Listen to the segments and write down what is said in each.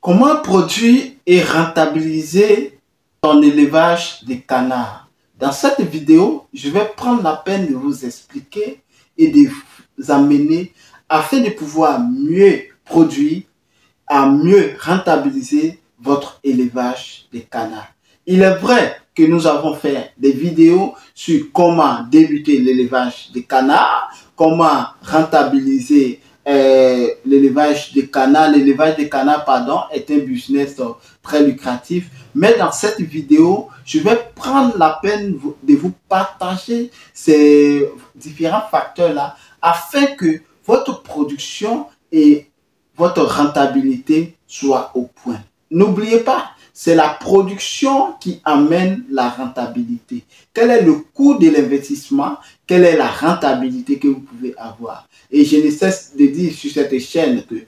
Comment produire et rentabiliser ton élevage de canards? Dans cette vidéo, je vais prendre la peine de vous expliquer et de vous amener afin de pouvoir mieux produire, à mieux rentabiliser votre élevage de canards. Il est vrai que nous avons fait des vidéos sur comment débuter l'élevage de canards, comment rentabiliser l'élevage de canards. L'élevage de canards, pardon, est un business très lucratif. Mais dans cette vidéo, je vais prendre la peine de vous partager ces différents facteurs-là afin que votre production et votre rentabilité soient au point. N'oubliez pas, c'est la production qui amène la rentabilité. Quel est le coût de l'investissement? Quelle est la rentabilité que vous pouvez avoir? Et je ne cesse de dire sur cette chaîne que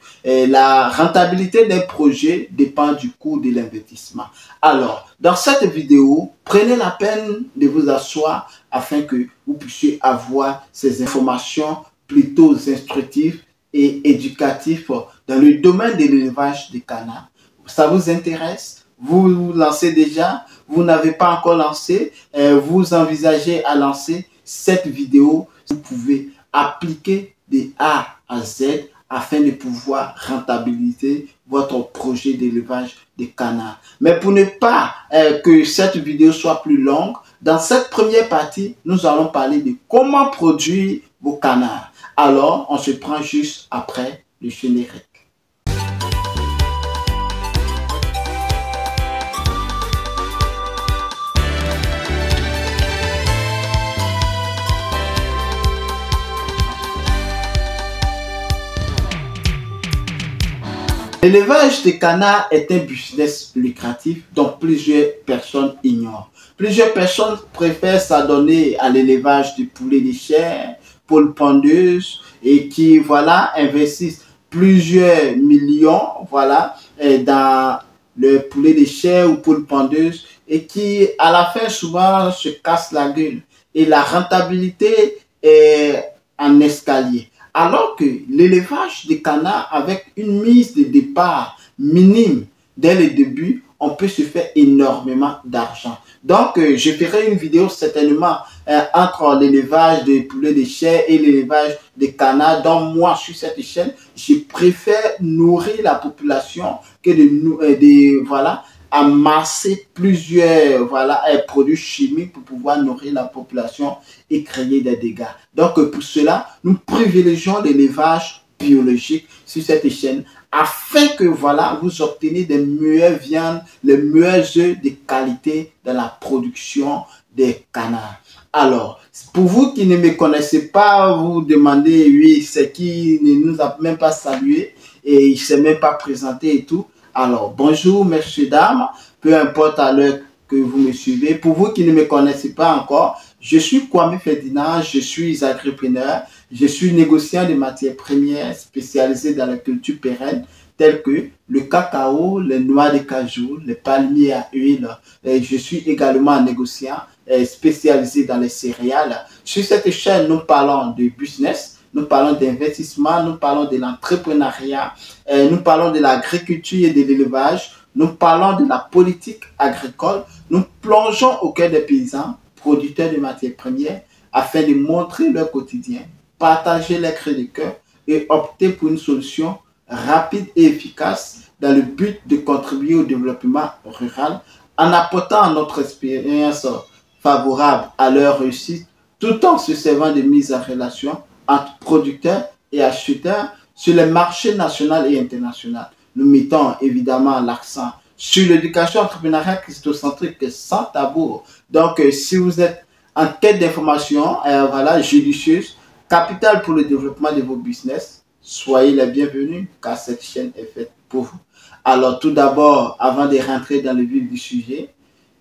la rentabilité d'un projet dépend du coût de l'investissement. Alors, dans cette vidéo, prenez la peine de vous asseoir afin que vous puissiez avoir ces informations plutôt instructives et éducatives dans le domaine de l'élevage des canards. Ça vous intéresse? Vous lancez déjà? Vous n'avez pas encore lancé? Vous envisagez à lancer cette vidéo? Vous pouvez appliquer de A à Z afin de pouvoir rentabiliser votre projet d'élevage de canards. Mais pour ne pas que cette vidéo soit plus longue, dans cette première partie, nous allons parler de comment produire vos canards. Alors, on se prend juste après le générique. L'élevage des canards est un business lucratif dont plusieurs personnes ignorent. Plusieurs personnes préfèrent s'adonner à l'élevage de poulets de chair, poules pondeuses et qui investissent plusieurs millions dans le poulet de chair ou poules pondeuses et qui à la fin souvent se cassent la gueule. Et la rentabilité est en escalier. Alors que l'élevage des canards avec une mise de départ minime dès le début, on peut se faire énormément d'argent. Donc, je ferai une vidéo certainement entre l'élevage des poulets de chair et l'élevage des canards. Donc, moi, sur cette chaîne, je préfère nourrir la population que de amasser plusieurs produits chimiques pour pouvoir nourrir la population et créer des dégâts. Donc pour cela, nous privilégions l'élevage biologique sur cette chaîne afin que vous obteniez des meilleures viandes, les meilleurs œufs de qualité dans la production des canards. Alors, pour vous qui ne me connaissez pas, vous demandez, oui, c'est qui ne nous a même pas salué et il ne s'est même pas présenté et tout. Alors, bonjour, messieurs, dames, peu importe à l'heure que vous me suivez. Pour vous qui ne me connaissez pas encore, je suis Kwame Ferdinand, je suis agripreneur, je suis négociant de matières premières spécialisé dans la culture pérenne, telles que le cacao, les noix de cajou, les palmiers à huile. Et je suis également négociant spécialisé dans les céréales. Sur cette chaîne, nous parlons de business. Nous parlons d'investissement, nous parlons de l'entrepreneuriat, nous parlons de l'agriculture et de l'élevage, nous parlons de la politique agricole, nous plongeons au cœur des paysans, producteurs de matières premières, afin de montrer leur quotidien, partager leurs cris de cœur et opter pour une solution rapide et efficace dans le but de contribuer au développement rural en apportant notre expérience favorable à leur réussite, tout en se servant de mise en relation entre producteurs et acheteurs sur les marchés nationaux et internationaux. Nous mettons évidemment l'accent sur l'éducation entrepreneuriale christocentrique sans tabou. Donc, si vous êtes en quête d'informations judicieuses, capitales pour le développement de vos business, soyez les bienvenus car cette chaîne est faite pour vous. Alors, tout d'abord, avant de rentrer dans le vif du sujet,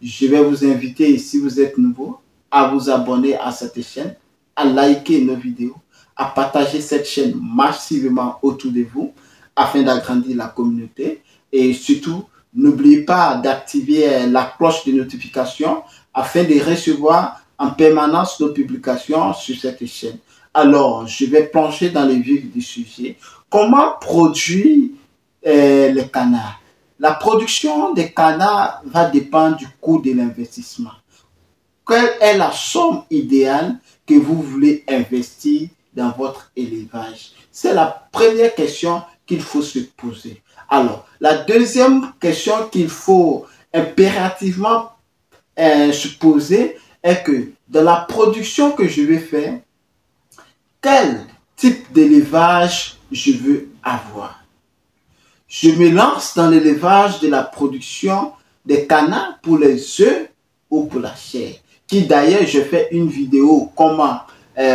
je vais vous inviter, si vous êtes nouveau, à vous abonner à cette chaîne, à liker nos vidéos, à partager cette chaîne massivement autour de vous afin d'agrandir la communauté et surtout n'oubliez pas d'activer la cloche de notification afin de recevoir en permanence nos publications sur cette chaîne. Alors, je vais plonger dans le vif du sujet. Comment produire les canards? la production des canards va dépendre du coût de l'investissement. Quelle est la somme idéale que vous voulez investir dans votre élevage? C'est la première question qu'il faut se poser. Alors, la deuxième question qu'il faut impérativement se poser est que dans la production que je vais faire, quel type d'élevage je veux avoir? Je me lance dans l'élevage de la production des canards pour les œufs ou pour la chair. Qui d'ailleurs, je fais une vidéo comment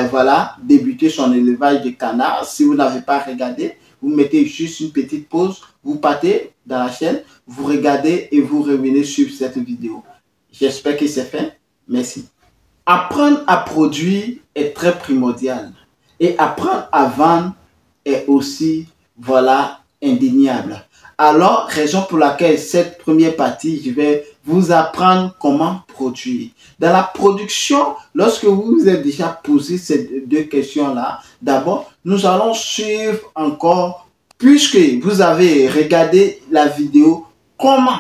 voilà, débuter son élevage de canards. Si vous n'avez pas regardé, vous mettez juste une petite pause, vous partez dans la chaîne, vous regardez et vous revenez sur cette vidéo. J'espère que c'est fait. Merci. Apprendre à produire est très primordial. Et apprendre à vendre est aussi, voilà, indéniable. Alors, raison pour laquelle cette première partie, je vais vous apprendre comment produire. Dans la production, lorsque vous vous êtes déjà posé ces deux questions-là, d'abord, nous allons suivre encore, puisque vous avez regardé la vidéo comment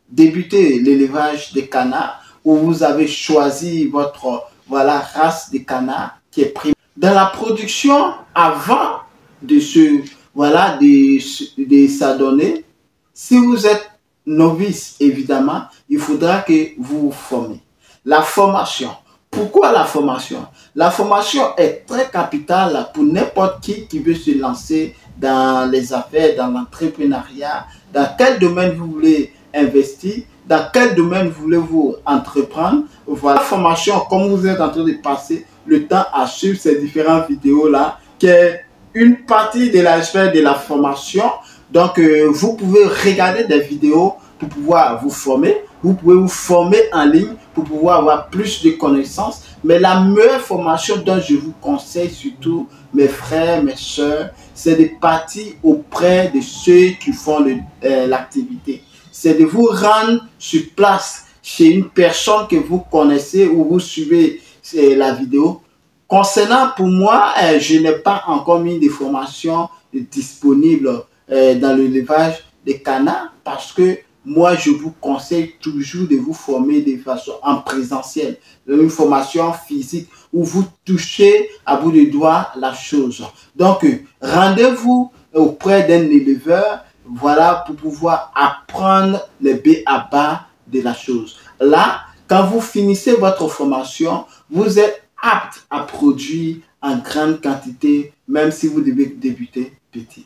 débuter l'élevage des canards, où vous avez choisi votre voilà, race de canards qui est primée. Dans la production, avant de se voilà, de s'adonner, si vous êtes novice, évidemment, il faudra que vous vous formez. La formation. Pourquoi la formation? La formation est très capitale pour n'importe qui veut se lancer dans les affaires, dans l'entrepreneuriat, dans quel domaine vous voulez investir, dans quel domaine voulez-vous entreprendre. Voilà, la formation, comme vous êtes en train de passer le temps à suivre ces différentes vidéos-là, qui est une partie de l'aspect de la formation. Donc, vous pouvez regarder des vidéos pour pouvoir vous former. Vous pouvez vous former en ligne pour pouvoir avoir plus de connaissances. Mais la meilleure formation dont je vous conseille, surtout mes frères, mes soeurs, c'est de partir auprès de ceux qui font l'activité. C'est de vous rendre sur place chez une personne que vous connaissez ou vous suivez la vidéo. Concernant pour moi, je n'ai pas encore mis de formation disponible dans l'élevage des canards parce que moi, je vous conseille toujours de vous former de façon en présentiel, une formation physique où vous touchez à bout de doigts la chose. Donc, rendez-vous auprès d'un éleveur, voilà, pour pouvoir apprendre les b.a.-ba de la chose. Là, quand vous finissez votre formation, vous êtes apte à produire en grande quantité, même si vous devez débuter petit.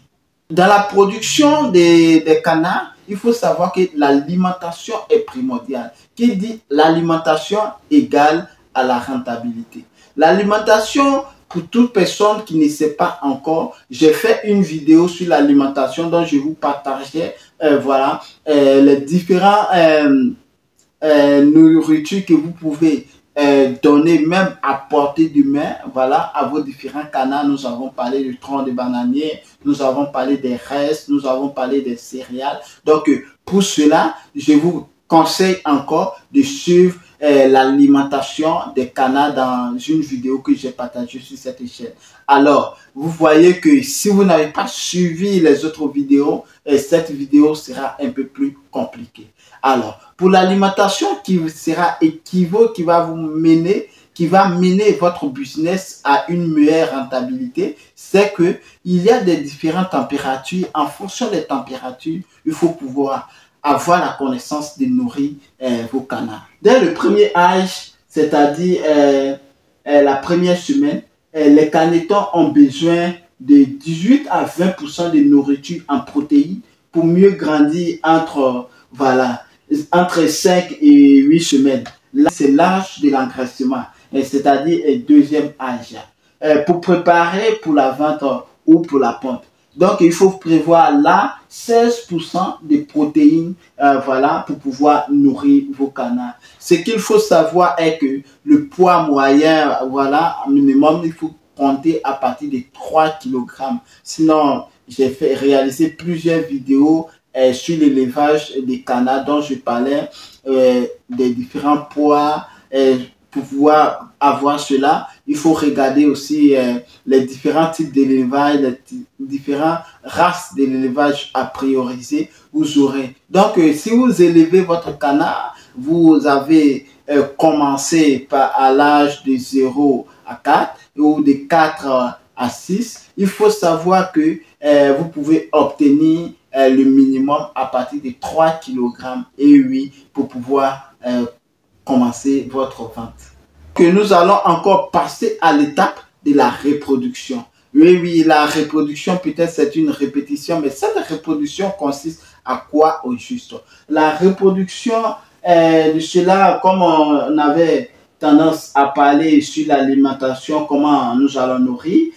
Dans la production des canards, il faut savoir que l'alimentation est primordiale. Qui dit l'alimentation égale à la rentabilité. L'alimentation, pour toute personne qui ne sait pas encore, j'ai fait une vidéo sur l'alimentation dont je vous partageais voilà, les différents nourritures que vous pouvez donner même à portée de main, voilà, à vos différents canards. Nous avons parlé du tronc de bananier, nous avons parlé des restes, nous avons parlé des céréales. Donc, pour cela, je vous conseille encore de suivre l'alimentation des canards dans une vidéo que j'ai partagée sur cette chaîne. Alors, vous voyez que si vous n'avez pas suivi les autres vidéos, cette vidéo sera un peu plus compliquée. Alors, pour l'alimentation qui sera équivaut, qui va mener votre business à une meilleure rentabilité, c'est que il y a des différentes températures. En fonction des températures, il faut pouvoir avoir la connaissance de nourrir vos canards. Dès le premier âge, c'est-à-dire la première semaine, les canetons ont besoin de 18 à 20% de nourriture en protéines pour mieux grandir entre 5 et 8 semaines. Là, c'est l'âge de l'engraissement, c'est-à-dire le deuxième âge, pour préparer pour la vente ou pour la pompe. Donc, il faut prévoir là 16% de protéines voilà, pour pouvoir nourrir vos canards. Ce qu'il faut savoir est que le poids moyen, voilà, minimum, il faut compter à partir de 3 kg. Sinon, j'ai réalisé plusieurs vidéos sur l'élevage des canards dont je parlais des différents poids pour pouvoir avoir cela, il faut regarder aussi les différents types d'élevage, les différentes races de l'élevage à prioriser. Vous aurez. Donc, si vous élevez votre canard, vous avez commencé à l'âge de 0 à 4 ou de 4 à 6. Il faut savoir que vous pouvez obtenir le minimum à partir de 3 kg et 8 pour pouvoir commencer votre vente. Que nous allons encore passer à l'étape de la reproduction. Oui, la reproduction, peut-être c'est une répétition, mais cette reproduction consiste à quoi au juste? La reproduction, de cela, comme on avait tendance à parler sur l'alimentation, comment nous allons nourrir,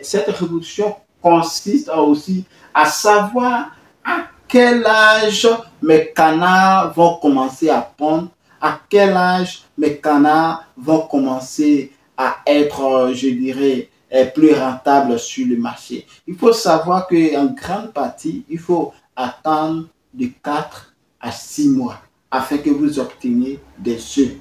cette reproduction consiste aussi à savoir à quel âge mes canards vont commencer à pondre, à quel âge mes canards vont commencer à être, je dirais, plus rentables sur le marché. Il faut savoir qu'en grande partie, il faut attendre de 4 à 6 mois afin que vous obteniez des œufs.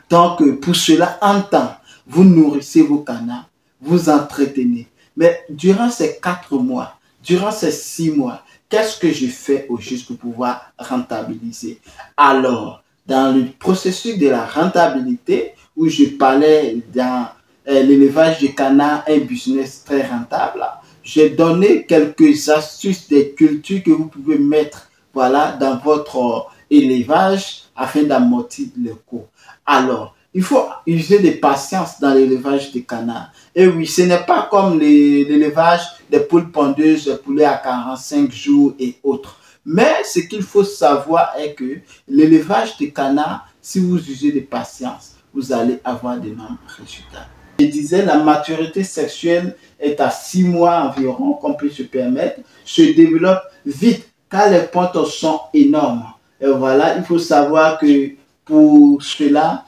Donc, pour cela, en temps, vous nourrissez vos canards, vous entretenez. Mais durant ces 4 mois, durant ces 6 mois, qu'est-ce que je fais au juste pour pouvoir rentabiliser? Alors, dans le processus de la rentabilité, où je parlais dans l'élevage de canards, un business très rentable, j'ai donné quelques astuces des cultures que vous pouvez mettre voilà, dans votre élevage afin d'amortir le coût. Alors, il faut user de patience dans l'élevage des canards. Et oui, ce n'est pas comme l'élevage des poules pondeuses, des poulets à 45 jours et autres. Mais ce qu'il faut savoir est que l'élevage des canards, si vous usez de patience, vous allez avoir de mêmes résultats. Je disais, la maturité sexuelle est à 6 mois environ, qu'on peut se permettre, se développe vite car les pontes sont énormes. Et voilà, il faut savoir que pour cela,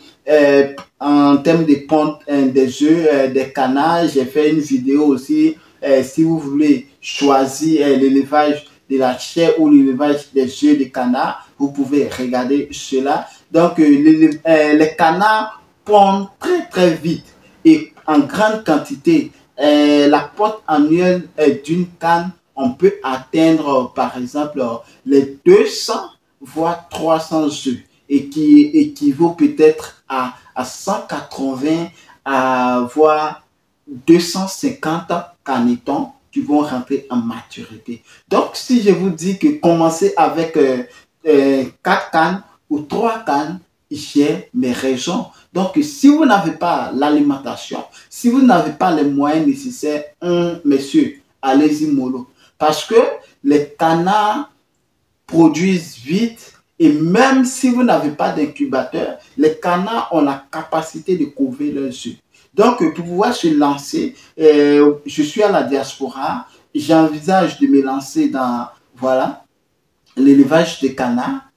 en termes de pontes des œufs, des canards, j'ai fait une vidéo aussi. Si vous voulez choisir l'élevage de la chair ou l'élevage des œufs de canard, vous pouvez regarder cela. Donc, les canards pondent très vite et en grande quantité. La ponte annuelle d'une canne, on peut atteindre par exemple les 200 voire 300 œufs et qui équivaut peut-être à 180 voire 250 canetons qui vont rentrer en maturité. Donc, si je vous dis que commencer avec 4 cannes ou 3 cannes, j'ai mes raisons. Donc, si vous n'avez pas l'alimentation, si vous n'avez pas les moyens nécessaires, messieurs, allez-y mollo. Parce que les canards produisent vite et même si vous n'avez pas d'incubateur, les canards ont la capacité de couver leurs œufs. Donc, pour pouvoir se lancer, je suis à la diaspora, j'envisage de me lancer dans voilà l'élevage des canards.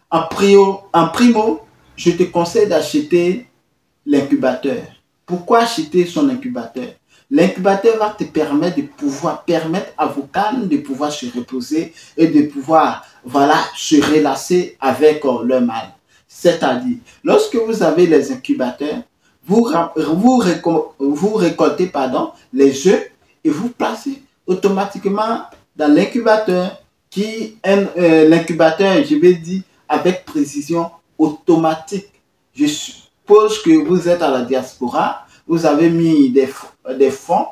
En primo, je te conseille d'acheter l'incubateur. Pourquoi acheter son incubateur? L'incubateur va te permettre de pouvoir permettre à vos cannes de pouvoir se reposer et de pouvoir voilà, se relâcher avec leur mâle. C'est-à-dire, lorsque vous avez les incubateurs, vous récoltez les œufs et vous placez automatiquement dans l'incubateur l'incubateur, je vais dire avec précision, automatique. Je suppose que vous êtes à la diaspora, vous avez mis des fonds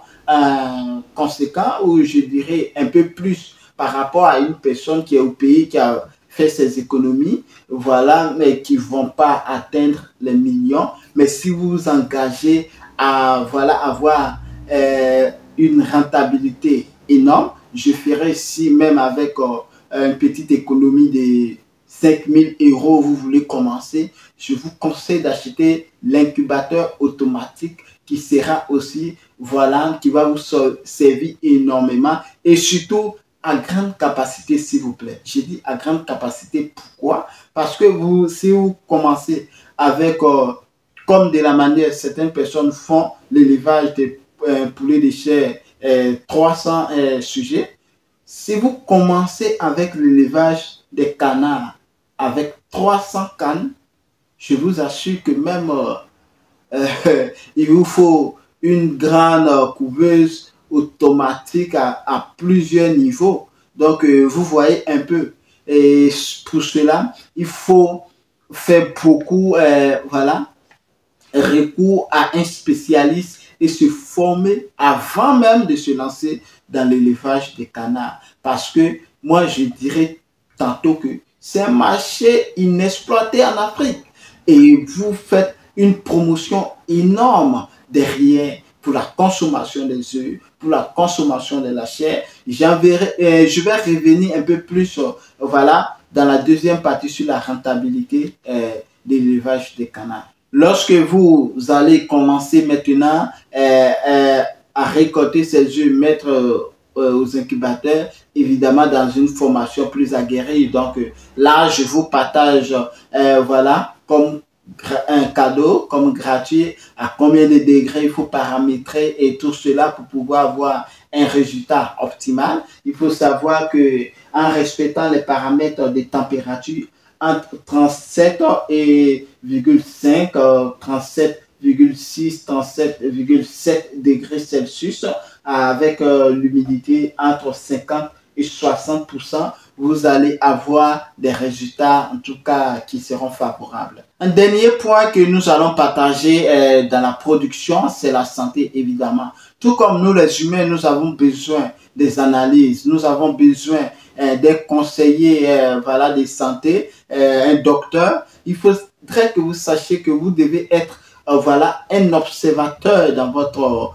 conséquents ou je dirais un peu plus par rapport à une personne qui est au pays, qui a fait ses économies, voilà, mais qui ne vont pas atteindre les millions. Mais si vous vous engagez à voilà, avoir une rentabilité énorme, je ferai ici même avec une petite économie de 5 000 €, vous voulez commencer, je vous conseille d'acheter l'incubateur automatique qui sera aussi, voilà, qui va vous servir énormément et surtout à grande capacité, s'il vous plaît. J'ai dit à grande capacité, pourquoi? Parce que si vous commencez avec, comme de la manière certaines personnes font l'élevage des poulets de chair, 300 sujets, si vous commencez avec l'élevage des canards avec 300 cannes, je vous assure que même il vous faut une grande couveuse automatique à plusieurs niveaux. Donc, vous voyez un peu. Et pour cela, il faut faire beaucoup, voilà, recours à un spécialiste et se former avant même de se lancer dans l'élevage des canards. Parce que moi, je dirais tantôt que c'est un marché inexploité en Afrique. Et vous faites une promotion énorme derrière pour la consommation des œufs, pour la consommation de la chair. Je vais revenir un peu plus voilà, dans la deuxième partie sur la rentabilité de l'élevage des canards. Lorsque vous allez commencer maintenant à récolter ces œufs, mettre aux incubateurs, évidemment dans une formation plus aguerrie. Donc là, je vous partage, voilà, comme un cadeau, comme gratuit, à combien de degrés il faut paramétrer et tout cela pour pouvoir avoir un résultat optimal. Il faut savoir que en respectant les paramètres de température, entre 37,5, 37,6, 37,7 degrés Celsius avec l'humidité entre 50 et 60%, vous allez avoir des résultats en tout cas qui seront favorables. Un dernier point que nous allons partager dans la production, c'est la santé évidemment. Tout comme nous les humains, nous avons besoin des analyses, nous avons besoin des conseillers voilà, de santé, un docteur. Il faudrait que vous sachiez que vous devez être voilà, un observateur dans votre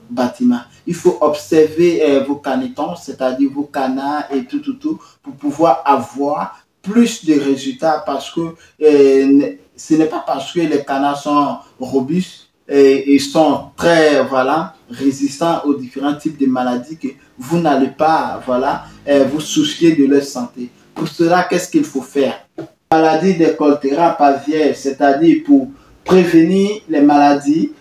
bâtiment. Il faut observer vos canetons, c'est-à-dire vos canards et tout, pour pouvoir avoir plus de résultats parce que ce n'est pas parce que les canards sont robustes et sont très voilà, résistants aux différents types de maladies que vous n'allez pas voilà, vous soucier de leur santé. Pour cela, qu'est-ce qu'il faut faire? Maladie des coltéra paviaire, c'est-à-dire pour prévenir les maladies.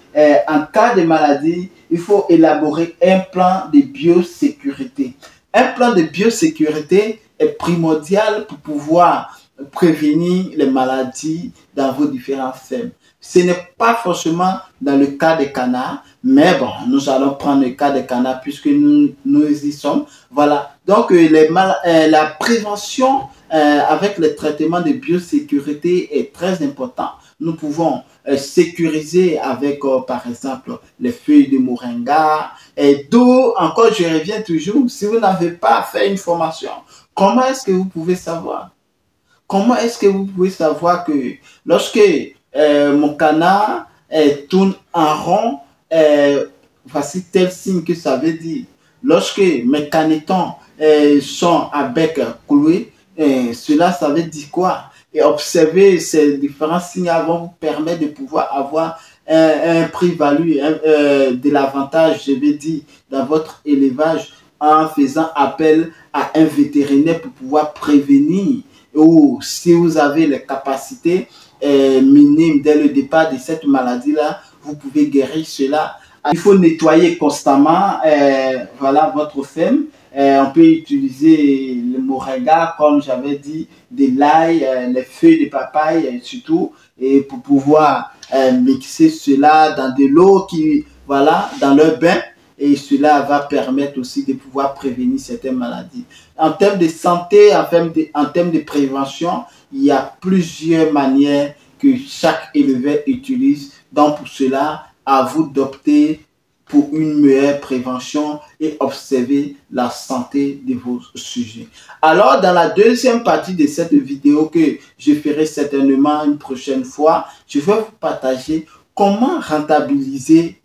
En cas de maladie, il faut élaborer un plan de biosécurité. Un plan de biosécurité est primordial pour pouvoir prévenir les maladies dans vos différentes fermes. Ce n'est pas forcément dans le cas des canards, mais bon, nous allons prendre le cas des canards puisque nous y sommes. Voilà. Donc, la prévention avec le traitement de biosécurité est très important. Nous pouvons sécuriser avec, par exemple, les feuilles de moringa. Et d'où, encore, je reviens toujours, si vous n'avez pas fait une formation, comment est-ce que vous pouvez savoir? Comment est-ce que vous pouvez savoir que lorsque mon canard tourne en rond, voici tel signe que ça veut dire. Lorsque mes canetons sont à bec cloué, cela, ça veut dire quoi? Et observer ces différents signes vont vous permettre de pouvoir avoir un prix-value, de l'avantage, je vais dire, dans votre élevage en faisant appel à un vétérinaire pour pouvoir prévenir ou si vous avez les capacités minimes dès le départ de cette maladie-là, vous pouvez guérir cela. Il faut nettoyer constamment voilà, votre ferme. On peut utiliser le moringa, comme j'avais dit, de l'ail, les feuilles de papaye surtout, et pour pouvoir mixer cela dans de l'eau qui, voilà, dans leur bain. Et cela va permettre aussi de pouvoir prévenir certaines maladies. En termes de santé, en termes de prévention, il y a plusieurs manières que chaque éleveur utilise. Donc pour cela, à vous d'opter pour une meilleure prévention et observer la santé de vos sujets. Alors, dans la deuxième partie de cette vidéo que je ferai certainement une prochaine fois, je vais vous partager comment rentabiliser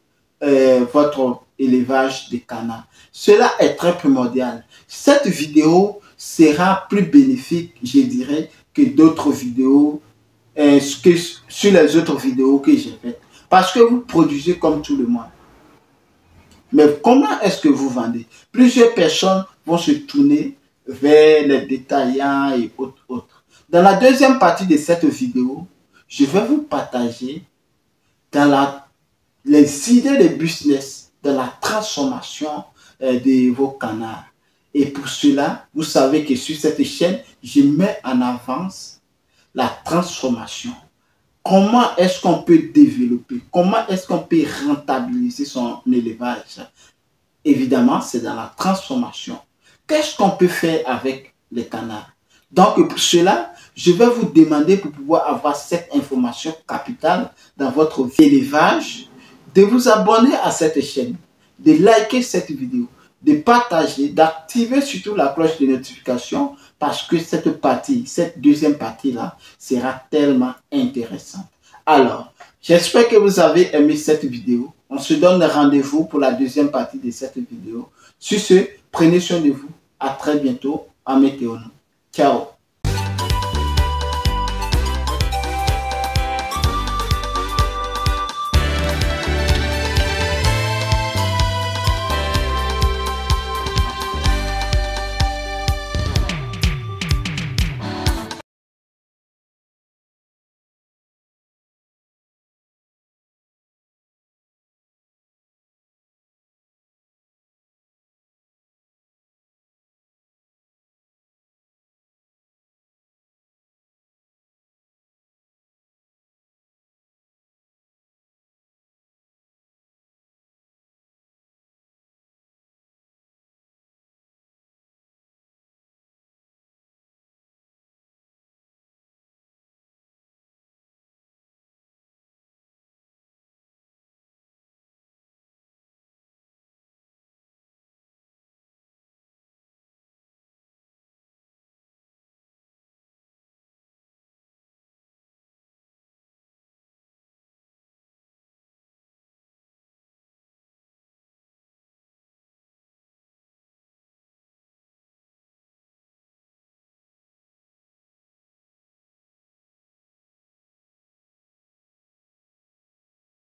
votre élevage de canards. Cela est très primordial. Cette vidéo sera plus bénéfique, je dirais, que d'autres vidéos, sur les autres vidéos que j'ai faites. Parce que vous produisez comme tout le monde. Mais comment est-ce que vous vendez? Plusieurs personnes vont se tourner vers les détaillants et autres. Dans la deuxième partie de cette vidéo, je vais vous partager les idées de business, de la transformation de vos canards. Et pour cela, vous savez que sur cette chaîne, je mets en avance la transformation. comment est-ce qu'on peut développer, comment est-ce qu'on peut rentabiliser son élevage. Évidemment, c'est dans la transformation. Qu'est-ce qu'on peut faire avec les canards? Donc, pour cela, je vais vous demander, pour pouvoir avoir cette information capitale dans votre élevage, de vous abonner à cette chaîne, de liker cette vidéo, de partager, d'activer surtout la cloche de notification, parce que cette partie, cette deuxième partie-là, sera tellement intéressante. Alors, j'espère que vous avez aimé cette vidéo. On se donne rendez-vous pour la deuxième partie de cette vidéo. Sur ce, prenez soin de vous. À très bientôt. À météo. Ciao.